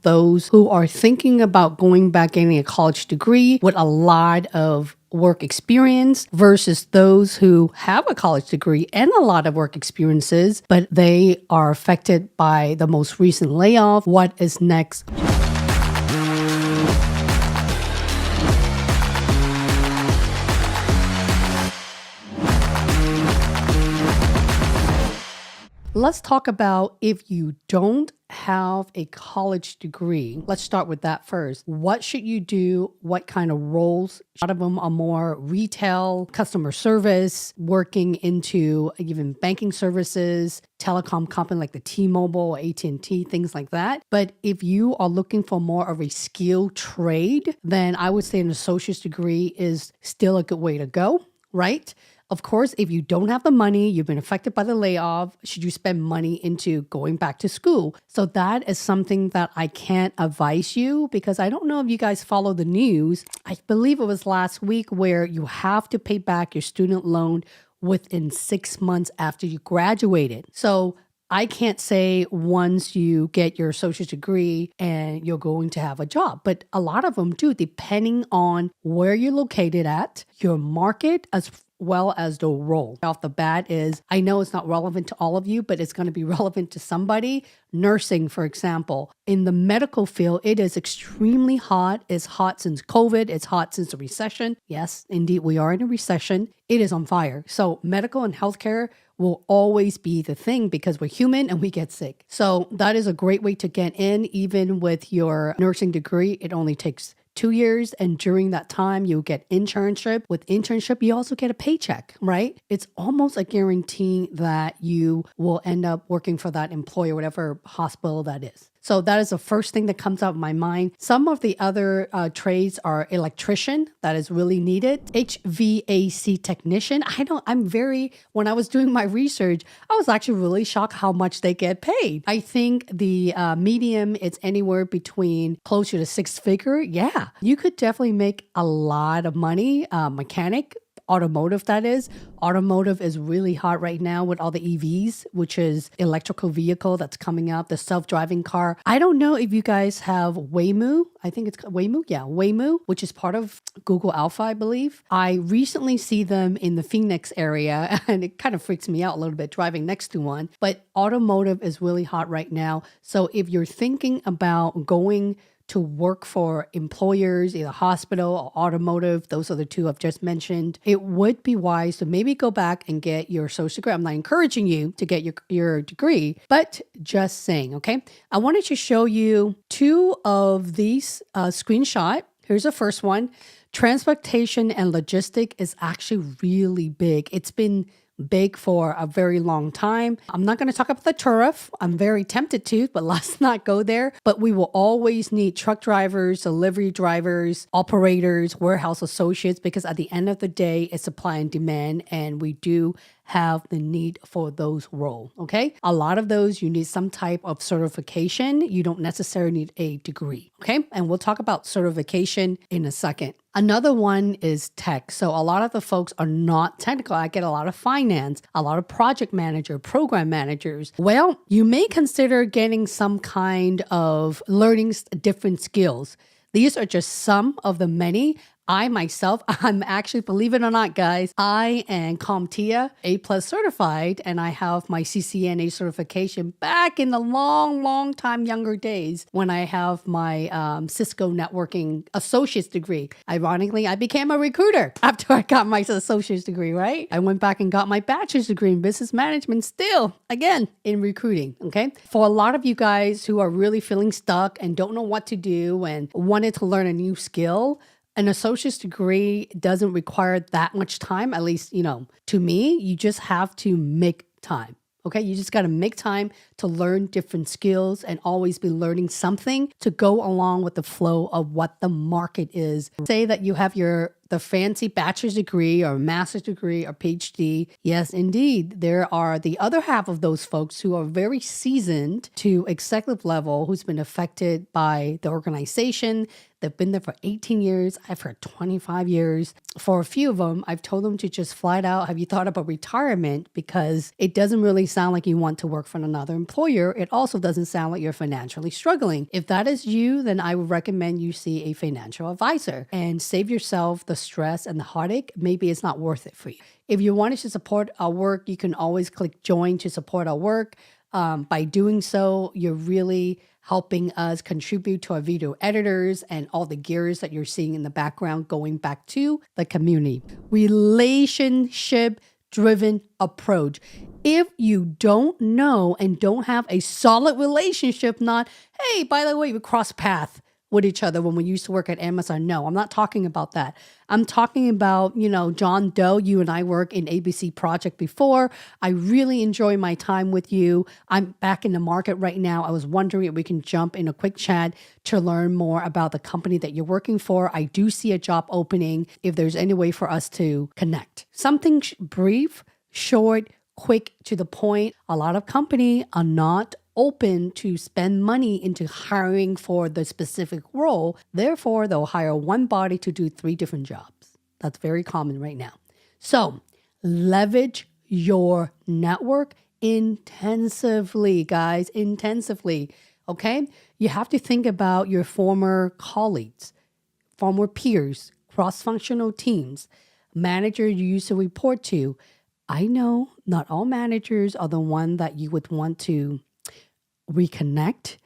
those who are thinking about going back getting a college degree with a lot of work experience versus those who have a college degree and a lot of work experiences, but they are affected by the most recent layoff. What is next? Let's talk about if you don't have a college degree. Let's start with that first. What should you do? What kind of roles? A lot of them are more retail, customer service, working into even banking services, telecom company like the T-Mobile, AT&T, things like that. But if you are looking for more of a skilled trade, then I would say an associate's degree is still a good way to go, right? Of course, if you don't have the money, you've been affected by the layoff, should you spend money into going back to school? So that is something that I can't advise you because I don't know if you guys follow the news. I believe it was last week where you have to pay back your student loan within 6 months after you graduated. So I can't say once you get your associate's degree and you're going to have a job, but a lot of them do, depending on where you're located at, your market, as well as the role. Off the bat is, I know it's not relevant to all of you, but it's going to be relevant to somebody. Nursing, for example. In the medical field, it is extremely hot. It's hot since COVID. It's hot since the recession. Yes, indeed, we are in a recession. It is on fire. So medical and healthcare will always be the thing because we're human and we get sick. So that is a great way to get in. Even with your nursing degree, it only takes 2 years. And during that time, you get internship. With internship, you also get a paycheck, right? It's almost a guarantee that you will end up working for that employer, whatever hospital that is. So that is the first thing that comes out of my mind. Some of the other trades are electrician, that is really needed. HVAC technician. When I was doing my research, I was actually really shocked how much they get paid. I think the medium, it's anywhere between closer to 6-figure. Yeah, you could definitely make a lot of money. Mechanic, automotive, that is. Automotive is really hot right now with all the EVs, which is electrical vehicle that's coming out, the self-driving car. I don't know if you guys have Waymo. I think it's Waymo. Yeah, Waymo, which is part of Google Alpha, I believe. I recently see them in the Phoenix area, and it kind of freaks me out a little bit driving next to one. But automotive is really hot right now. So if you're thinking about going to work for employers, either hospital or automotive, those are the two I've just mentioned, it would be wise to maybe go back and get your associate's degree. I'm not encouraging you to get your degree, but just saying, okay? I wanted to show you two of these screenshot. Here's the first one. Transportation and logistic is actually really big. It's been big for a very long time. I'm not going to talk about the tariff. I'm very tempted to, but let's not go there. But we will always need truck drivers, delivery drivers, operators, warehouse associates, because at the end of the day, it's supply and demand, and we do have the need for those roles, okay? A lot of those, you need some type of certification. You don't necessarily need a degree, okay? And we'll talk about certification in a second. Another one is tech. So a lot of the folks are not technical. I get a lot of finance, a lot of project manager, program managers. Well, you may consider getting some kind of learning different skills. These are just some of the many. I myself, I'm actually, believe it or not, guys, I am CompTIA A+ certified, and I have my CCNA certification back in the long time younger days when I have my Cisco networking associate's degree. Ironically, I became a recruiter after I got my associate's degree, right? I went back and got my bachelor's degree in business management, still, again, in recruiting, okay? For a lot of you guys who are really feeling stuck and don't know what to do and wanted to learn a new skill, an associate's degree doesn't require that much time, at least, to me. You just have to make time. Okay, you just got to make time to learn different skills and always be learning something to go along with the flow of what the market is. Say that you have your the fancy bachelor's degree or master's degree or PhD. Yes, indeed. There are the other half of those folks who are very seasoned to executive level, who's been affected by the organization. They've been there for 18 years. I've heard 25 years. For a few of them, I've told them to just flat out, have you thought about retirement? Because it doesn't really sound like you want to work for another employer. It also doesn't sound like you're financially struggling. If that is you, then I would recommend you see a financial advisor and save yourself the stress and the heartache. Maybe it's not worth it for you. If you wanted to support our work, you can always click join to support our work. By doing so, you're really helping us contribute to our video editors and all the gears that you're seeing in the background going back to the community. Relationship-driven approach. If you don't know and don't have a solid relationship, not, hey, by the way, we cross paths with each other when we used to work at Amazon. No, I'm not talking about that. I'm talking about, John Doe, you and I worked in ABC Project before. I really enjoy my time with you. I'm back in the market right now. I was wondering if we can jump in a quick chat to learn more about the company that you're working for. I do see a job opening if there's any way for us to connect. Something brief, short, quick, to the point. A lot of companies are not open to spend money into hiring for the specific role. Therefore, they'll hire one body to do 3 different jobs. That's very common right now. So leverage your network intensively, guys, intensively. Okay? You have to think about your former colleagues, former peers, cross-functional teams, manager you used to report to. I know not all managers are the one that you would want to reconnect.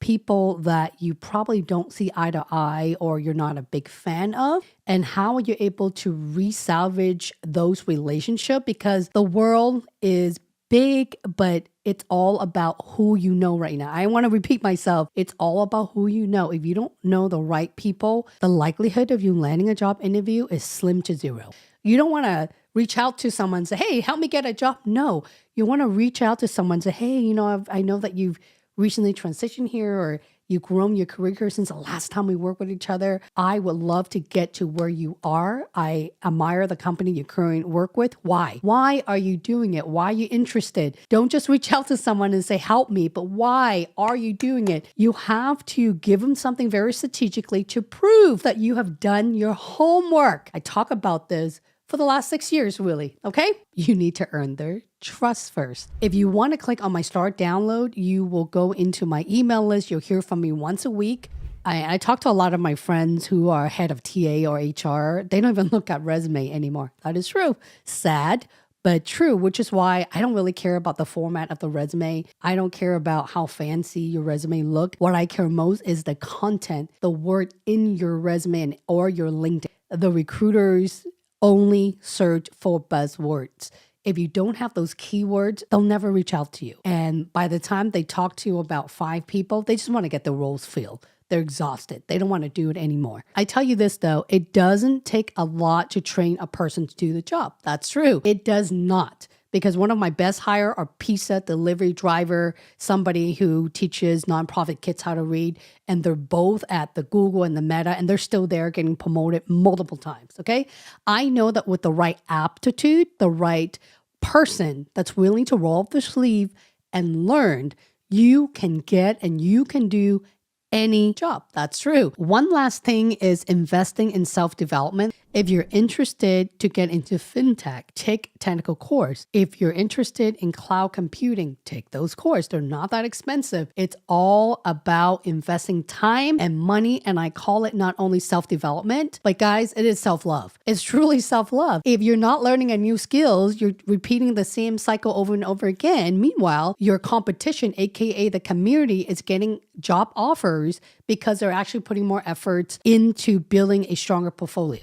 People that you probably don't see eye to eye or you're not a big fan of. And how are you able to resalvage those relationships? Because the world is big, but it's all about who you know right now. I want to repeat myself. It's all about who you know. If you don't know the right people, the likelihood of you landing a job interview is slim to zero. You don't want to reach out to someone and say, hey, help me get a job. No, you want to reach out to someone and say, hey, I know that you've recently transitioned here or you've grown your career here since the last time we worked with each other. I would love to get to where you are. I admire the company you currently work with. Why? Why are you doing it? Why are you interested? Don't just reach out to someone and say, help me, but why are you doing it? You have to give them something very strategically to prove that you have done your homework. I talk about this for the last 6 years, really, okay? You need to earn their trust first. If you want to click on my start download, you will go into my email list. You'll hear from me once a week. I talk to a lot of my friends who are head of TA or HR. They don't even look at resume anymore. That is true. Sad, but true, which is why I don't really care about the format of the resume. I don't care about how fancy your resume look. What I care most is the content, the word in your resume or your LinkedIn. The recruiters only search for buzzwords. If you don't have those keywords, they'll never reach out to you. And by the time they talk to you about 5 people, they just want to get the roles filled. They're exhausted. They don't want to do it anymore. I tell you this though, it doesn't take a lot to train a person to do the job. That's true. It does not. Because one of my best hire are pizza delivery driver, somebody who teaches nonprofit kids how to read, and they're both at the Google and the Meta, and they're still there getting promoted multiple times, okay? I know that with the right aptitude, the right person that's willing to roll up their sleeve and learn, you can get and you can do any job. That's true. One last thing is investing in self-development. If you're interested to get into fintech, take technical course. If you're interested in cloud computing, take those courses. They're not that expensive. It's all about investing time and money. And I call it not only self-development, but guys, it is self-love. It's truly self-love. If you're not learning a new skills, you're repeating the same cycle over and over again. Meanwhile, your competition, AKA the community, is getting job offers because they're actually putting more efforts into building a stronger portfolio.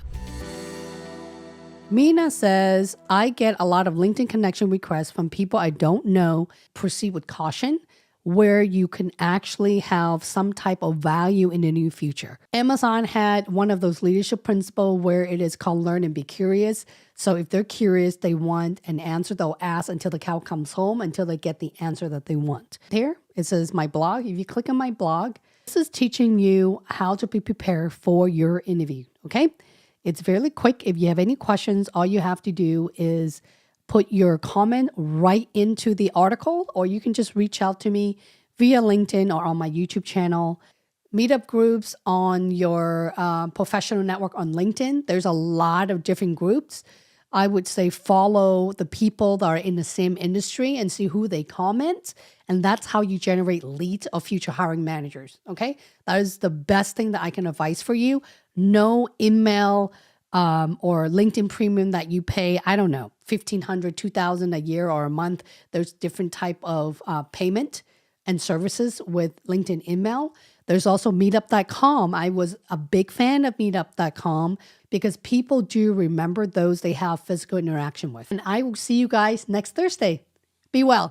Mina says, I get a lot of LinkedIn connection requests from people I don't know. Proceed with caution, where you can actually have some type of value in the near future. Amazon had one of those leadership principles where it is called learn and be curious. So if they're curious, they want an answer, they'll ask until the cow comes home, until they get the answer that they want. Here, it says my blog. If you click on my blog, this is teaching you how to be prepared for your interview, okay? It's fairly quick. If you have any questions, all you have to do is put your comment right into the article, or you can just reach out to me via LinkedIn or on my YouTube channel. Meetup groups on your professional network on LinkedIn. There's a lot of different groups. I would say follow the people that are in the same industry and see who they comment. And that's how you generate leads of future hiring managers. Okay. That is the best thing that I can advise for you. No email or LinkedIn premium that you pay, I don't know, $1,500, $2,000 a year or a month. There's different type of payment and services with LinkedIn email. There's also meetup.com. I was a big fan of meetup.com because people do remember those they have physical interaction with. And I will see you guys next Thursday. Be well.